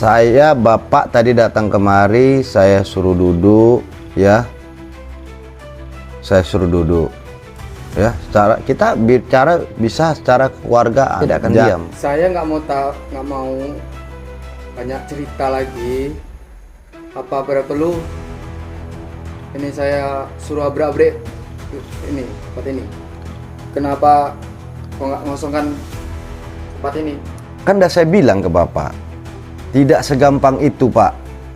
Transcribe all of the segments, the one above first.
Saya Bapak tadi datang kemari, saya suruh duduk ya. Saya suruh duduk ya. Secara kita bicara bisa secara keluargaan, tidak akan diam. Saya nggak mau banyak cerita lagi. Apa perlu ini saya suruh abrak-abrik ini tempat ini. Kenapa kok nggak ngosongkan tempat ini? Kan udah saya bilang ke Bapak, tidak segampang itu Pak.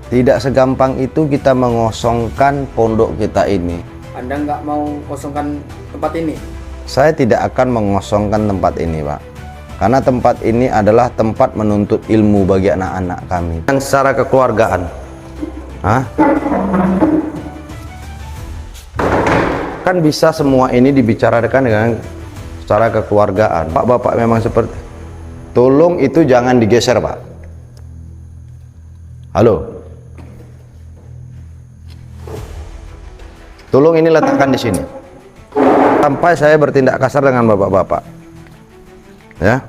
Tidak segampang itu kita mengosongkan pondok kita ini. Anda nggak mau kosongkan tempat ini? Saya tidak akan mengosongkan tempat ini Pak. Karena tempat ini adalah tempat menuntut ilmu bagi anak-anak kami. Yang secara kekeluargaan. Hah? Kan bisa semua ini dibicarakan dengan secara kekeluargaan. Pak, Bapak memang seperti. Tolong itu jangan digeser Pak. Halo. Tolong ini letakkan di sini. Sampai saya bertindak kasar dengan bapak-bapak. Ya.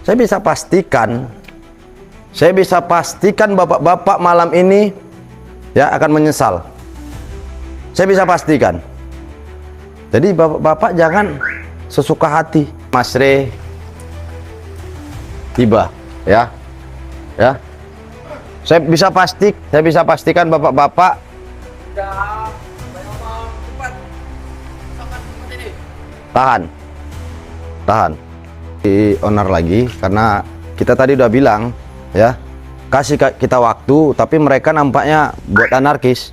Saya bisa pastikan bapak-bapak malam ini ya akan menyesal. Saya bisa pastikan. Jadi bapak-bapak jangan sesuka hati. Mas Re tiba ya. Ya. Saya bisa pastikan bapak-bapak tahan di owner lagi, karena kita tadi udah bilang ya, kasih kita waktu, tapi mereka nampaknya buat anarkis.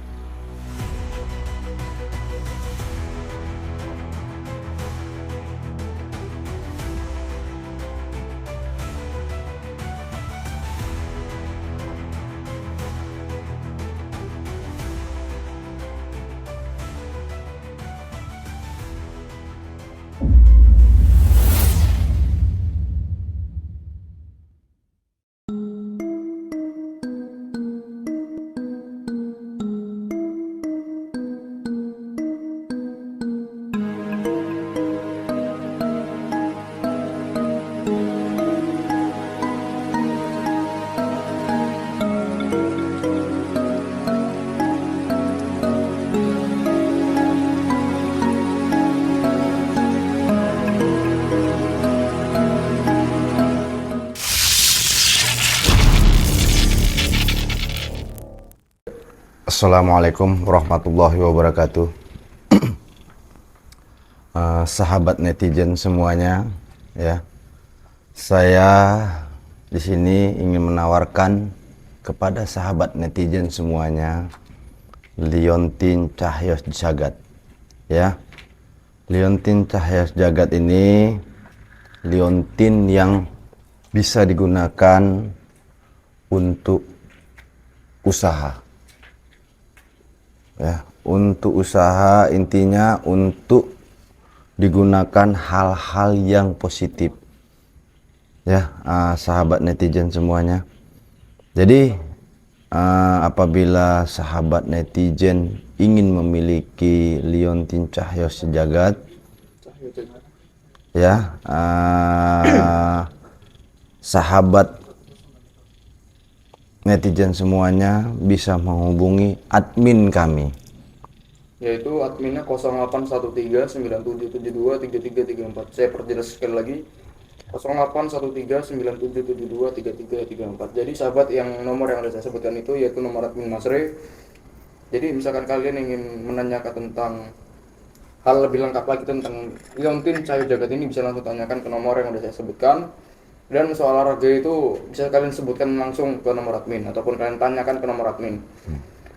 Assalamualaikum warahmatullahi wabarakatuh. Sahabat netizen semuanya, ya. Saya di sini ingin menawarkan kepada sahabat netizen semuanya Liontin Cahyos Jagat, ya. Liontin Cahyos Jagat ini liontin yang bisa digunakan untuk usaha. Ya, untuk usaha, intinya untuk digunakan hal-hal yang positif ya, sahabat netizen semuanya. Jadi apabila sahabat netizen ingin memiliki liontin Cahyos Jagat ya, sahabat netizen semuanya bisa menghubungi admin kami, Yaitu adminnya 081397723334. Saya perjelas sekali lagi, 081397723334. Jadi sahabat, yang nomor yang saya sebutkan itu yaitu nomor admin Mas Re. Jadi misalkan kalian ingin menanyakan tentang hal lebih lengkap lagi tentang Liontin Cahyos Jagat ini, bisa langsung tanyakan ke nomor yang sudah saya sebutkan. Dan soal harga itu bisa kalian sebutkan langsung ke nomor admin ataupun kalian tanyakan ke nomor admin.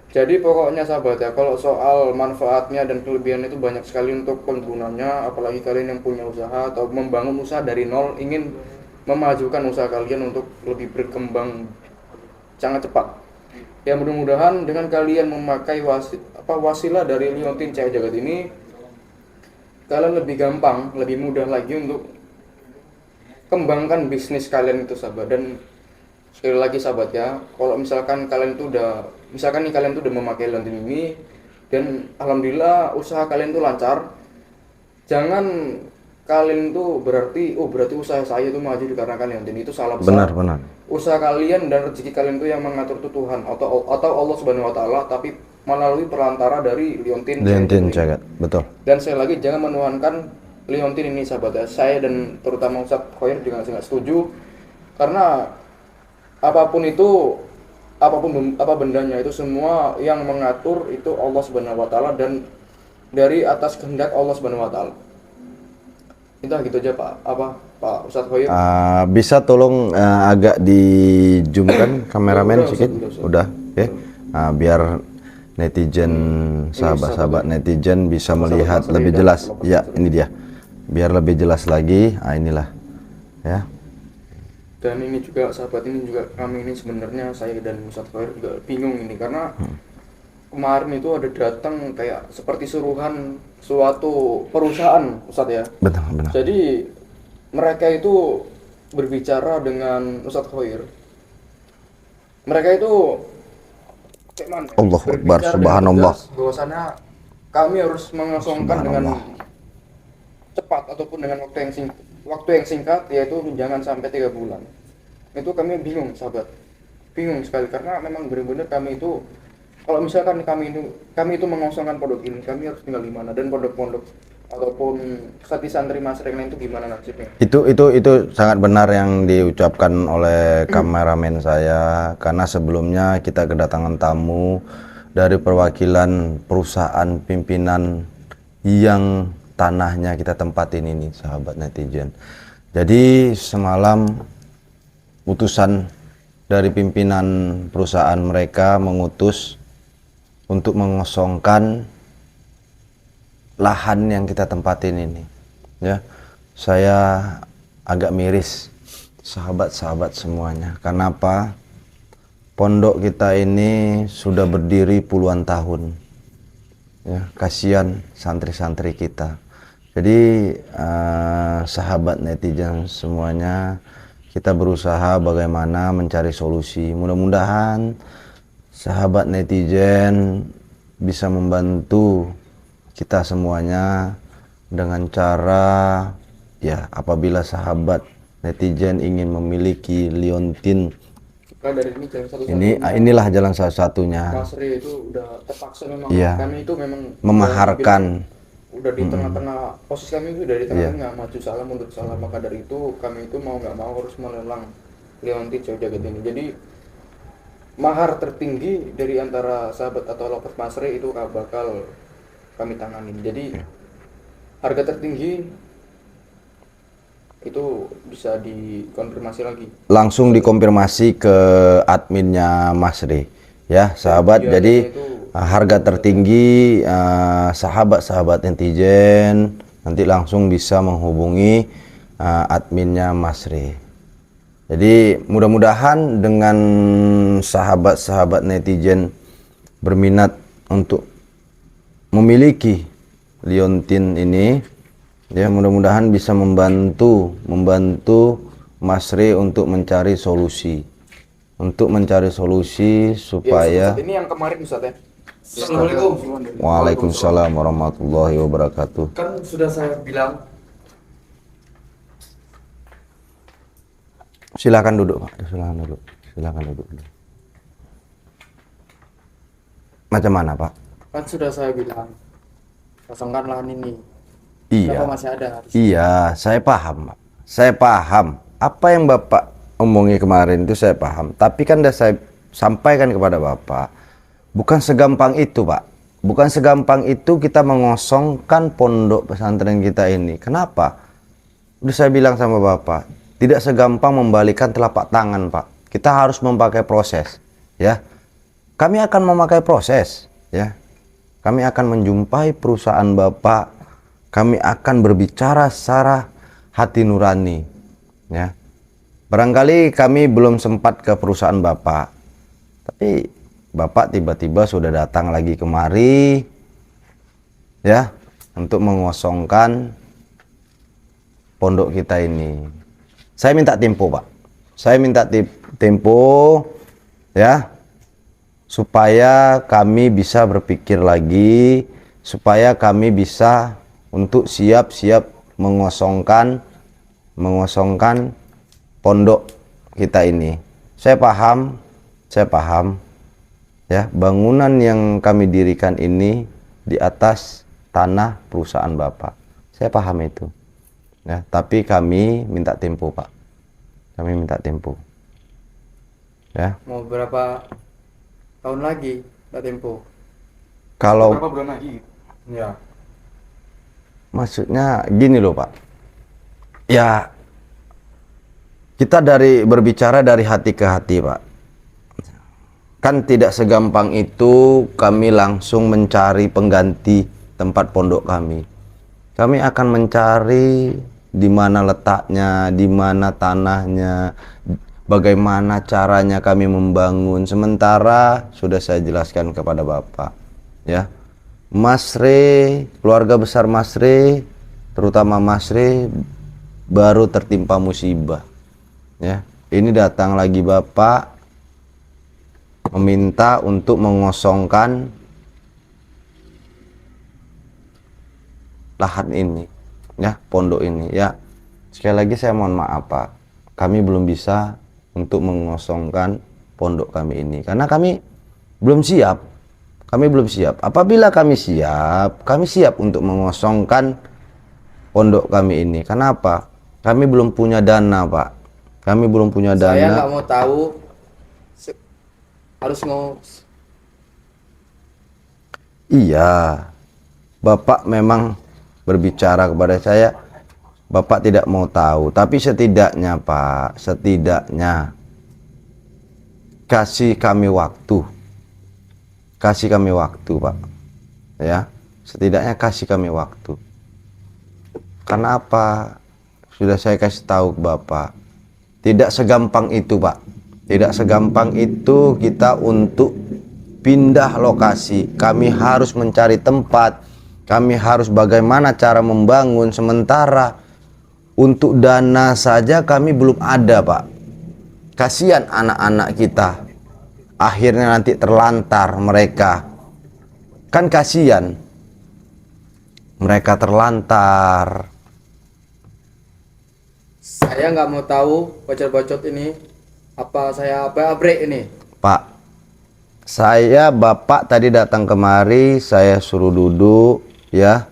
Jadi pokoknya sahabat ya, kalau soal manfaatnya dan kelebihan itu banyak sekali untuk penggunanya, apalagi kalian yang punya usaha atau membangun usaha dari nol, ingin memajukan usaha kalian untuk lebih berkembang sangat cepat. Ya mudah-mudahan dengan kalian memakai wasilah dari Liontin Cahyos Jagat ini, kalian lebih gampang, lebih mudah lagi untuk kembangkan bisnis kalian itu sahabat. Dan sekali lagi sahabat ya, kalau misalkan kalian tuh udah memakai liontin ini dan alhamdulillah usaha kalian tuh lancar, jangan kalian tuh berarti berarti usaha saya tuh maju dikarenakan liontin, itu salah Benar, besar. benar. Usaha kalian dan rezeki kalian tuh yang mengatur tuh Tuhan atau Allah Subhanahu wa taala, tapi melalui perantara dari liontin Liontin ini. jagat, betul. Dan saya lagi jangan menuhankan liontin ini sahabat ya. Saya dan terutama Ustadz Khoir juga sangat setuju, karena apapun itu, apapun apa bendanya itu semua yang mengatur itu Allah Subhanahu wa taala dan dari atas kehendak Allah Subhanahu wa taala. Itu gitu aja Pak Ustadz Khoir. Bisa tolong agak di zoom kan kameramen Udah, sedikit? Ustadz. Udah, oke. Biar netizen, sahabat-sahabat netizen bisa melihat Mas Ray lebih dan jelas. Lopas Ya, Mas Ray. ini dia. Biar lebih jelas lagi. Inilah, ya. Dan ini juga sahabat, ini juga kami ini sebenarnya saya dan Ustadz Khoir juga bingung ini karena kemarin itu ada datang kayak seperti suruhan suatu perusahaan Ustadz ya. Benar, benar. Jadi mereka itu berbicara dengan Ustadz Khoir. Mereka itu kayak mana? Allahu Akbar, Berbicara dengan subhanallah. tegas bahwasannya kami harus mengosongkan dengan Subhanallah. cepat ataupun dengan waktu yang singkat, yaitu jangan sampai 3 bulan. Itu kami bingung sahabat, bingung sekali karena memang benar-benar kami itu, kalau misalkan kami itu mengosongkan pondok ini, kami harus tinggal di mana, dan pondok-pondok ataupun santri Mas Ray lain itu gimana nasibnya. Itu sangat benar yang diucapkan oleh kameramen saya, karena sebelumnya kita kedatangan tamu dari perwakilan perusahaan pimpinan yang tanahnya kita tempatin ini, sahabat netizen. Jadi semalam utusan dari pimpinan perusahaan mereka mengutus untuk mengosongkan lahan yang kita tempatin ini, ya. Saya agak miris, sahabat-sahabat semuanya. Kenapa? Pondok kita ini sudah berdiri puluhan tahun, ya. Kasihan santri-santri kita. Jadi sahabat netizen semuanya, kita berusaha bagaimana mencari solusi. Mudah-mudahan sahabat netizen bisa membantu kita semuanya dengan cara, ya, apabila sahabat netizen ingin memiliki liontin Karena dari ini jalan satu-satunya. ini, inilah jalan salah satunya. Mas Ray itu udah terpaksa memang. Iya. Kami itu memang Memaharkan. udah di tengah-tengah, posisi kami itu udah di tengah-tengah, maju salah mundur salah, maka dari itu kami itu mau nggak mau harus melelang liontin jauh jagat ini. Jadi mahar tertinggi dari antara sahabat atau Lopas Mas Ray itu bakal kami tanganin. Jadi harga tertinggi itu bisa dikonfirmasi lagi. Langsung dikonfirmasi ke adminnya Mas Ray, ya sahabat. Iya, Jadi itu harga tertinggi, sahabat-sahabat netizen nanti langsung bisa menghubungi adminnya Mas Ray. Jadi mudah-mudahan dengan sahabat-sahabat netizen berminat untuk memiliki liontin ini, ya, mudah-mudahan bisa membantu Mas Ray untuk mencari solusi, supaya. Ini yang kemarin Ustaz ya. Assalamualaikum. Waalaikumsalam warahmatullahi wabarakatuh. Kan sudah saya bilang Silakan duduk, Pak. Silakan duduk. Macam mana, Pak? Kan sudah saya bilang kosongkan lahan ini. Iya. Kenapa masih ada? Iya, saya paham, Pak. Saya paham. Apa yang Bapak omongi kemarin itu saya paham. Tapi kan udah saya sampaikan kepada Bapak, bukan segampang itu, Pak. Bukan segampang itu kita mengosongkan pondok pesantren kita ini. Kenapa? Udah saya bilang sama Bapak, tidak segampang membalikan telapak tangan, Pak. Kita harus memakai proses, ya. Kami akan memakai proses, ya. Kami akan menjumpai perusahaan Bapak. Kami akan berbicara secara hati nurani, ya. Barangkali kami belum sempat ke perusahaan Bapak, tapi Bapak tiba-tiba sudah datang lagi kemari, ya, untuk mengosongkan pondok kita ini. Saya minta tempo, Pak. Saya minta tempo, ya, supaya kami bisa berpikir lagi, supaya kami bisa untuk siap-siap mengosongkan pondok kita ini. Saya paham ya, bangunan yang kami dirikan ini di atas tanah perusahaan Bapak. Saya paham itu. Ya, tapi kami minta tempo, Pak. Kami minta tempo. Ya. Mau berapa tahun lagi tak tempo? Kalau Berapa bulan lagi? Ya. maksudnya gini loh, Pak. Ya, kita berbicara dari hati ke hati, Pak. Kan tidak segampang itu kami langsung mencari pengganti tempat pondok kami. Kami akan mencari di mana letaknya, di mana tanahnya, bagaimana caranya kami membangun. Sementara sudah saya jelaskan kepada Bapak, ya. Mas Re, keluarga besar Mas Re, terutama Mas Re baru tertimpa musibah. Ya, ini datang lagi Bapak meminta untuk mengosongkan lahan ini, ya, pondok ini. Ya, sekali lagi saya mohon maaf, Pak. Kami belum bisa untuk mengosongkan pondok kami ini karena kami belum siap. Kami belum siap. Apabila kami siap untuk mengosongkan pondok kami ini. Kenapa? Kami belum punya dana, Pak. Kami belum punya dana. Saya nggak mau tahu. Harus Iya, Bapak memang berbicara kepada saya, Bapak tidak mau tahu, tapi setidaknya Pak, setidaknya kasih kami waktu Pak, ya, setidaknya kasih kami waktu. Karena apa? Sudah saya kasih tahu ke Bapak, tidak segampang itu, Pak. Tidak segampang itu kita untuk pindah lokasi. Kami harus mencari tempat. Kami harus bagaimana cara membangun. Sementara untuk dana saja kami belum ada, Pak. Kasihan anak-anak kita. Akhirnya nanti terlantar mereka. Kan kasihan. Mereka terlantar. Saya nggak mau tahu bocor-bocor ini. Apa saya break ini? Pak, Bapak tadi datang kemari, saya suruh duduk, ya.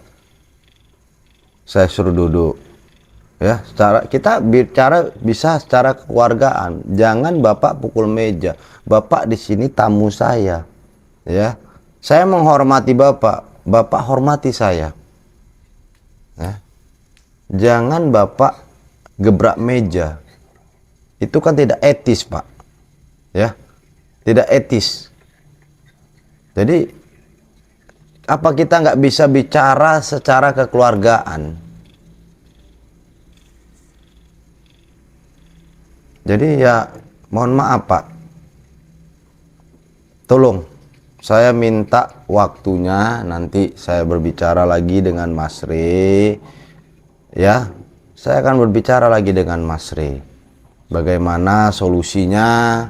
Saya suruh duduk. Ya, kita bicara bisa secara kekeluargaan. Jangan Bapak pukul meja. Bapak di sini tamu saya. Ya. Saya menghormati Bapak, Bapak hormati saya. Ya. Jangan Bapak gebrak meja. Itu kan tidak etis, Pak. Ya. Tidak etis. Jadi apa kita nggak bisa bicara secara kekeluargaan? Jadi ya mohon maaf, Pak. Tolong saya minta waktunya, nanti saya berbicara lagi dengan Mas Re. Ya. Saya akan berbicara lagi dengan Mas Re. Bagaimana solusinya,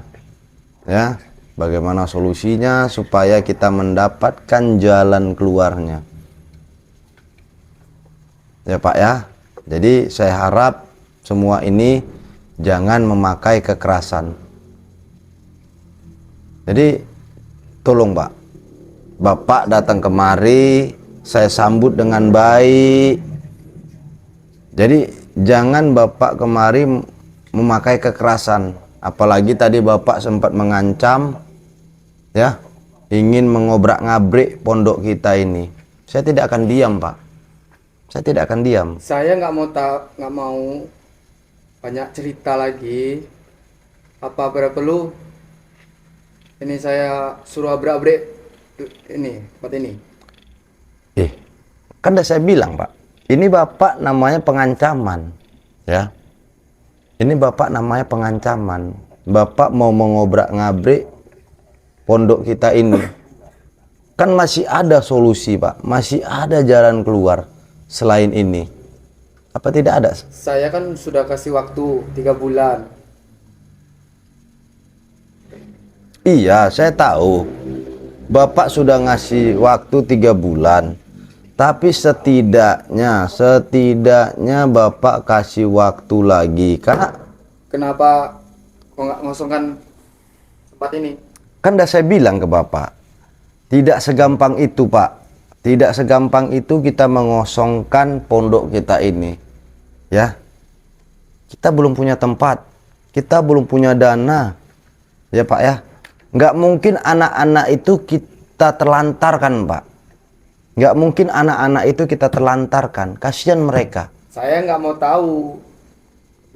ya, bagaimana solusinya supaya kita mendapatkan jalan keluarnya, ya Pak ya. Jadi saya harap semua ini jangan memakai kekerasan. Jadi tolong Pak, Bapak datang kemari, saya sambut dengan baik. Jadi jangan Bapak kemari memakai kekerasan, apalagi tadi Bapak sempat mengancam, ya, ingin mengobrak-ngabrik pondok kita ini. Saya tidak akan diam, Pak. Saya tidak akan diam. Saya nggak mau banyak cerita lagi. Apa perlu ini saya suruh abrak-abrik ini tempat ini? Kan udah saya bilang, Pak. Ini Bapak namanya pengancaman, ya. Ini Bapak namanya pengancaman. Bapak mau mengobrak-ngabrik pondok kita ini. Kan masih ada solusi, Pak. Masih ada jalan keluar selain ini. Apa tidak ada? Saya kan sudah kasih waktu 3 bulan. Iya, saya tahu. Bapak sudah ngasih waktu 3 bulan. Tapi setidaknya Bapak kasih waktu lagi. Karena Kenapa kok nggak ngosongkan tempat ini? kan udah saya bilang ke Bapak, tidak segampang itu Pak. Tidak segampang itu kita mengosongkan pondok kita ini. Ya, kita belum punya tempat, kita belum punya dana. Ya Pak ya, nggak mungkin anak-anak itu kita terlantarkan Pak. Nggak mungkin anak-anak itu kita terlantarkan, kasihan mereka. Saya nggak mau tahu.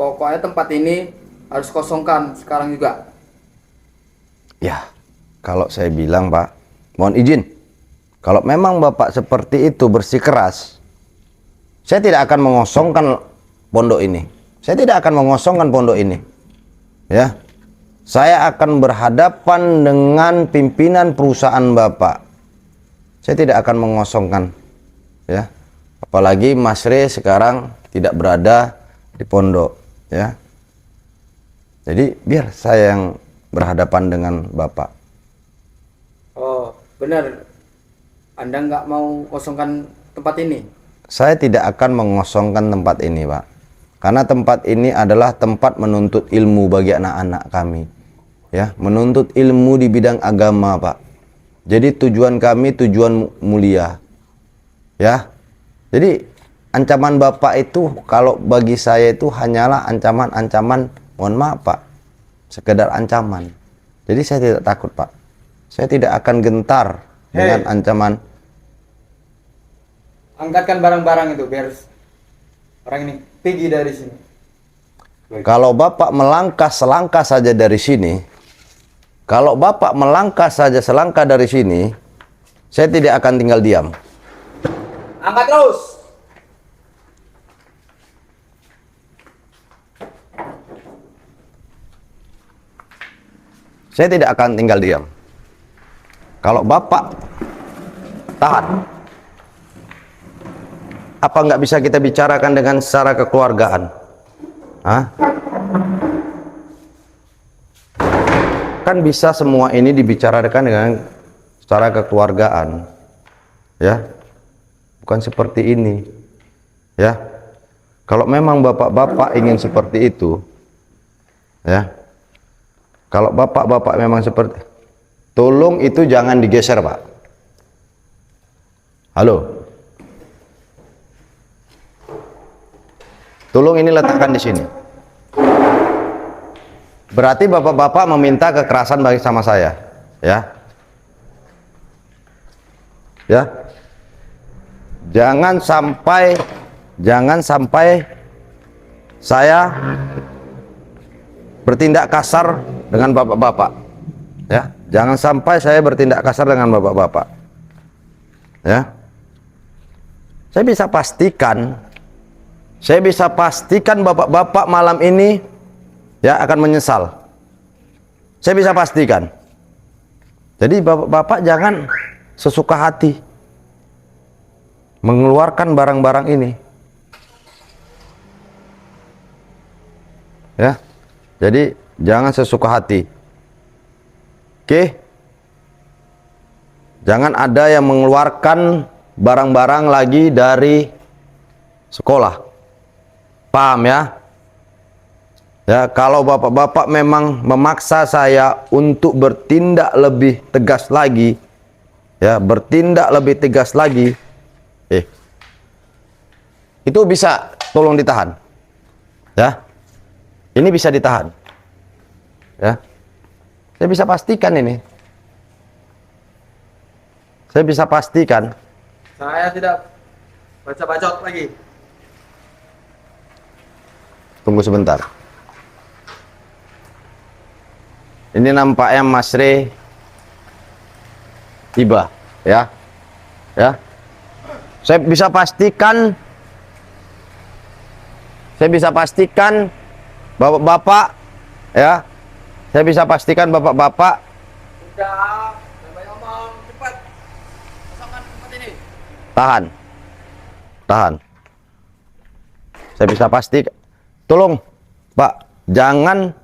Pokoknya tempat ini harus kosongkan sekarang juga. Ya, kalau saya bilang Pak, mohon izin, kalau memang Bapak seperti itu bersikeras, saya tidak akan mengosongkan pondok ini. Saya tidak akan mengosongkan pondok ini. Ya, saya akan berhadapan dengan pimpinan perusahaan Bapak. Saya tidak akan mengosongkan, ya. Apalagi Mas Re sekarang tidak berada di pondok, ya. Jadi biar saya yang berhadapan dengan Bapak. Oh, benar. Anda nggak mau kosongkan tempat ini? Saya tidak akan mengosongkan tempat ini, Pak. Karena tempat ini adalah tempat menuntut ilmu bagi anak-anak kami. Ya, menuntut ilmu di bidang agama, Pak. Jadi tujuan kami tujuan mulia. Ya. Jadi ancaman Bapak itu kalau bagi saya itu hanyalah ancaman-ancaman, mohon maaf Pak, sekedar ancaman. Jadi saya tidak takut Pak. Saya tidak akan gentar dengan ancaman. Angkatkan barang-barang itu biar orang ini pergi dari sini. Kalau Bapak melangkah selangkah saja dari sini, kalau Bapak melangkah saja selangkah dari sini, saya tidak akan tinggal diam. Angkat terus. Saya tidak akan tinggal diam. Kalau Bapak tahan, apa nggak bisa kita bicarakan dengan secara kekeluargaan? Hah? Kan bisa semua ini dibicarakan dengan secara kekeluargaan, ya, bukan seperti ini, ya. Kalau memang bapak-bapak ingin seperti itu, ya, kalau bapak-bapak memang seperti, tolong itu jangan digeser Pak. Halo, tolong ini letakkan di sini. Berarti bapak-bapak meminta kekerasan bagi sama saya, ya. Ya. Jangan sampai saya bertindak kasar dengan bapak-bapak. Ya, jangan sampai saya bertindak kasar dengan bapak-bapak. Ya. Saya bisa pastikan bapak-bapak malam ini ya akan menyesal. Saya bisa pastikan. Jadi bapak-bapak jangan sesuka hati mengeluarkan barang-barang ini. Ya. Jadi jangan sesuka hati. Oke? Jangan ada yang mengeluarkan barang-barang lagi dari sekolah. Paham ya? Ya, kalau bapak-bapak memang memaksa saya untuk bertindak lebih tegas lagi, ya, bertindak lebih tegas lagi, itu bisa tolong ditahan, ya, ini bisa ditahan, ya, saya bisa pastikan ini, saya bisa pastikan. Saya tidak baca-bacot lagi. Tunggu sebentar. Ini nampaknya Mas Re tiba, ya, ya. Saya bisa pastikan bapak-bapak, ya. Saya bisa pastikan bapak-bapak. Udah, banyak ngomong, cepat. Kosongkan tempat ini. Tahan. Saya bisa pastikan. Tolong, Pak, jangan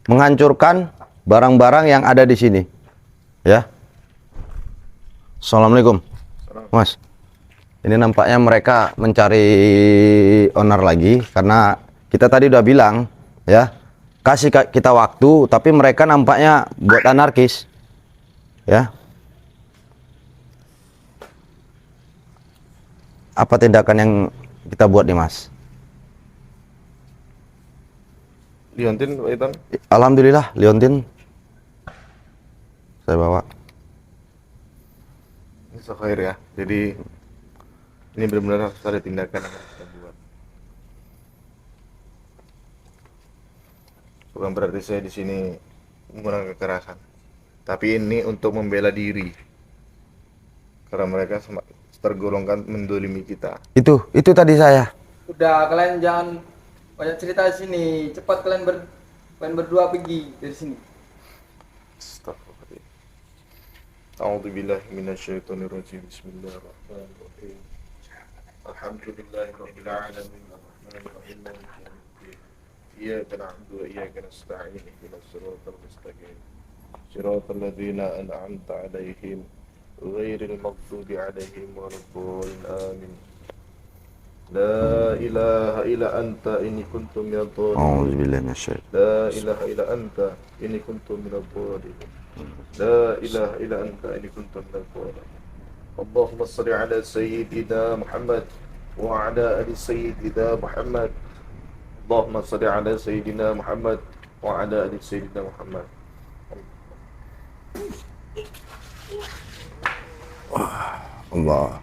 menghancurkan barang-barang yang ada di sini, ya. Assalamualaikum, Mas. Ini nampaknya mereka mencari owner lagi karena kita tadi udah bilang ya, kasih kita waktu, tapi mereka nampaknya buat anarkis. Ya. Apa tindakan yang kita buat nih, Mas? Liontin, Pak Itan. Alhamdulillah, Liontin saya bawa. Ini khair ya. Jadi ini benar-benar harus ada tindakan yang harus kita buat. Bukan berarti saya di sini menggunakan kekerasan, tapi ini untuk membela diri. Karena mereka tergolongkan mendolimi kita. Itu tadi saya. Udah, kalian jangan banyak cerita di sini. Cepat kalian berdua pergi dari sini. Astagfirullahaladzim. A'udzubillahi minasyaitonirrajim. Bismillahirrahmanirrahim. Alhamdulillahirabbil alamin. Arrahmanirrahim. Maliki yaumiddin. Iyyaka na'budu wa iyyaka nasta'in. Ihdinas siratal mustaqim. Siratal ladzina an'amta 'alaihim ghairil maghdubi 'alaihim waladdallin. Amin. La ilaha illa anta inni kuntu minadh dhalimin. Auzubillahi minasyaitonir. La ilaha illa anta inni kuntu minadh dhalimin. La ilaha illa anta inni kuntu minadh dhalimin. Allahumma shalli ala sayyidina Muhammad wa ala ali sayyidina Muhammad. Allahumma shalli ala sayyidina Muhammad wa ala ali sayyidina Muhammad. Allah.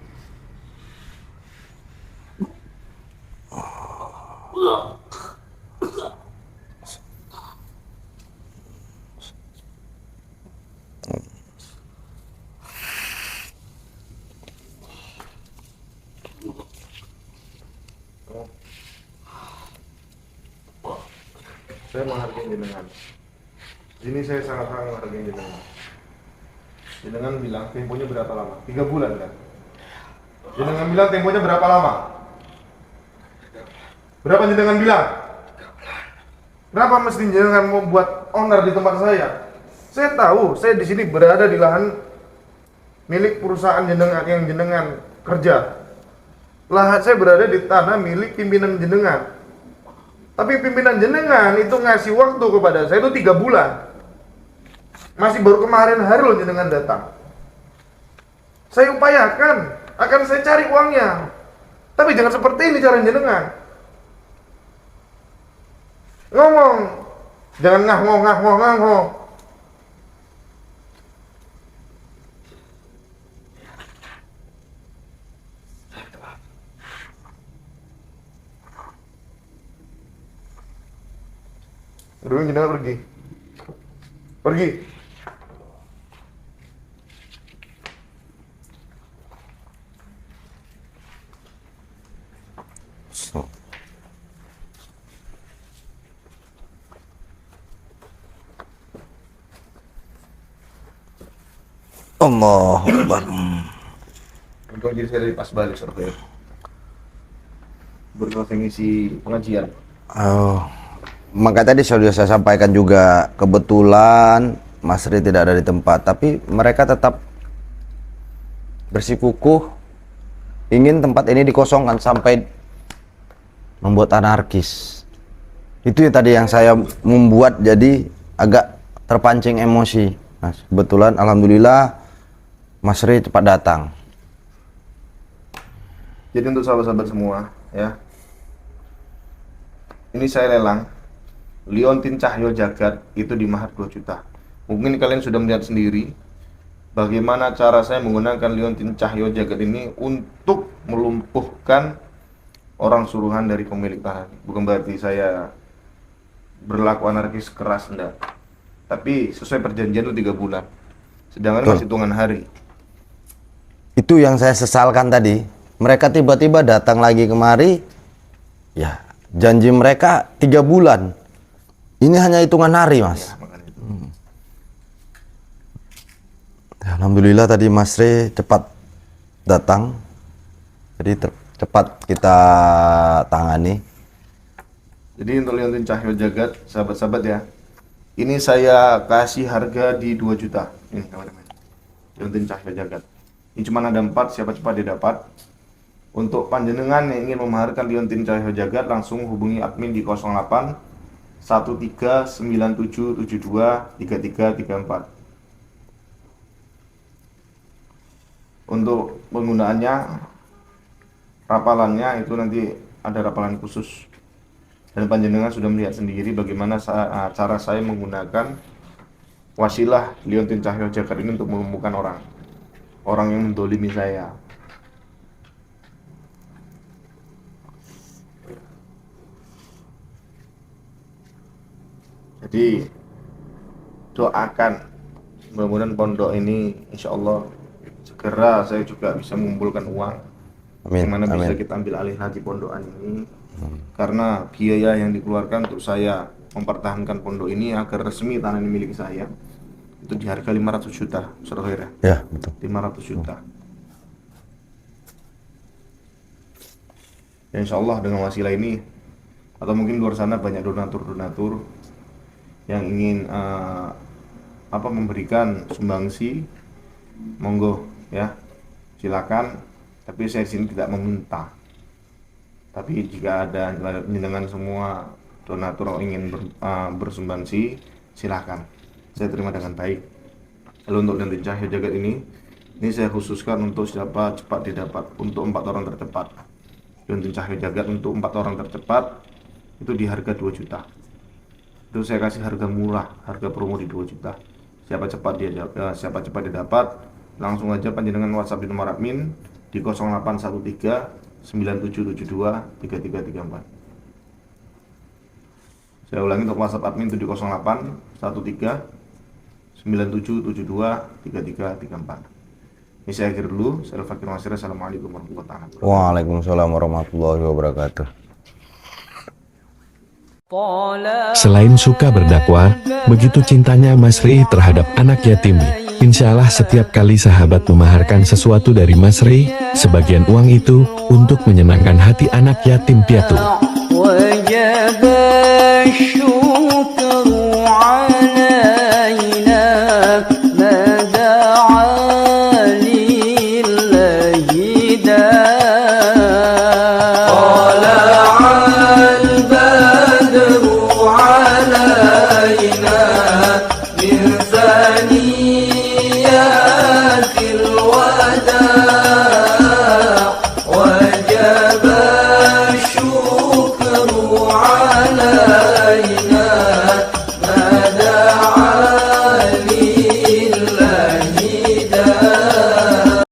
Saya menghargai jenengan. Ini saya sangat-sangat menghargai jenengan. Jenengan bilang temponya berapa lama? 3 bulan kan? Jenengan bilang temponya berapa lama? Berapa jenengan bilang? Kenapa mesti jenengan membuat owner di tempat saya? Saya tahu, saya di sini berada di lahan milik perusahaan jenengan yang jenengan kerja. Lahan saya berada di tanah milik pimpinan jenengan. Tapi pimpinan jenengan itu ngasih waktu kepada saya itu 3 bulan. Masih baru kemarin hari loh jenengan datang. Saya upayakan, akan saya cari uangnya. Tapi jangan seperti ini cara jenengan. Ngomong, jangan ngah-ngoh. Dulu jenengan pergi. So. Allahu Akbar. Untung jadi saya dari pas balik survei. Baru selesai ngisi pengajian. Oh, maka tadi sudah saya sampaikan juga, kebetulan Mas Ri tidak ada di tempat, tapi mereka tetap bersikukuh ingin tempat ini dikosongkan sampai membuat anarkis. Itu yang tadi yang saya membuat jadi agak terpancing emosi. Nah, kebetulan alhamdulillah Mas Ri cepat datang. Jadi untuk sahabat-sahabat semua ya, ini saya lelang Liontin Cahyo Jagat itu di mahar 2 juta. Mungkin kalian sudah melihat sendiri bagaimana cara saya menggunakan Liontin Cahyo Jagat ini untuk melumpuhkan orang suruhan dari pemilik tanah. Bukan berarti saya berlaku anarkis keras, enggak. Tapi sesuai perjanjian itu 3 bulan. Sedangkan Betul. masih hitungan hari. Itu yang saya sesalkan tadi. Mereka tiba-tiba datang lagi kemari. Ya, janji mereka 3 bulan. Ini hanya hitungan hari, Mas. Ya, makanya itu. Ya, alhamdulillah tadi Mas Ri cepat datang. Jadi cepat kita tangani. Jadi untuk Liontin Cahyo Jagat, sahabat-sahabat ya, ini saya kasih harga di 2 juta. Ini teman-teman, Liontin Cahyo Jagat. Ini cuma ada 4, siapa cepat dia dapat. Untuk panjenengan yang ingin memaharkan liontin Cahyo Jagat, langsung hubungi admin di 08 139772 3334. Untuk penggunaannya, rapalannya itu nanti ada rapalan khusus, dan panjenengan sudah melihat sendiri bagaimana cara saya menggunakan wasilah liontin Cahyo Jagat ini untuk menemukan orang yang mendolimi saya. Jadi doakan mudah-mudahan pondok ini insya Allah segera saya juga bisa mengumpulkan uang, Amin. yang mana bisa Amin. kita ambil alih lagi pondokan ini, karena biaya yang dikeluarkan untuk saya mempertahankan pondok ini agar resmi tanah ini milik saya itu di harga 500 juta, Ustaz Khair, Ya, betul. 500 juta. Ya insya Allah dengan wasilah ini, atau mungkin luar sana banyak donatur yang ingin memberikan sumbangsi, monggo ya, silakan. Tapi saya di sini tidak meminta. Tapi jika ada jenengan semua donatur yang ingin bersumbangsi, silakan. Saya terima dengan baik. Lalu untuk liontin Cahyo Jagat ini saya khususkan untuk siapa cepat didapat, untuk 4 orang tercepat. Liontin Cahyo Jagat untuk 4 orang tercepat itu di harga 2 juta. Itu saya kasih harga murah, harga promo di 2 juta. Siapa cepat didapat, langsung aja panjenengan WhatsApp di nomor admin di 0813 9772 3334. Saya ulangi untuk WhatsApp admin itu di 0813 9772 3334. Ini saya akhir dulu. Saya Fakir Masir. Assalamualaikum warahmatullahi wabarakatuh. Waalaikumsalam warahmatullahi wabarakatuh. Selain suka berdakwah, begitu cintanya Mas Rey terhadap anak yatim. Insya Allah setiap kali sahabat memaharkan sesuatu dari Mas Rey, sebagian uang itu untuk menyenangkan hati anak yatim piatu.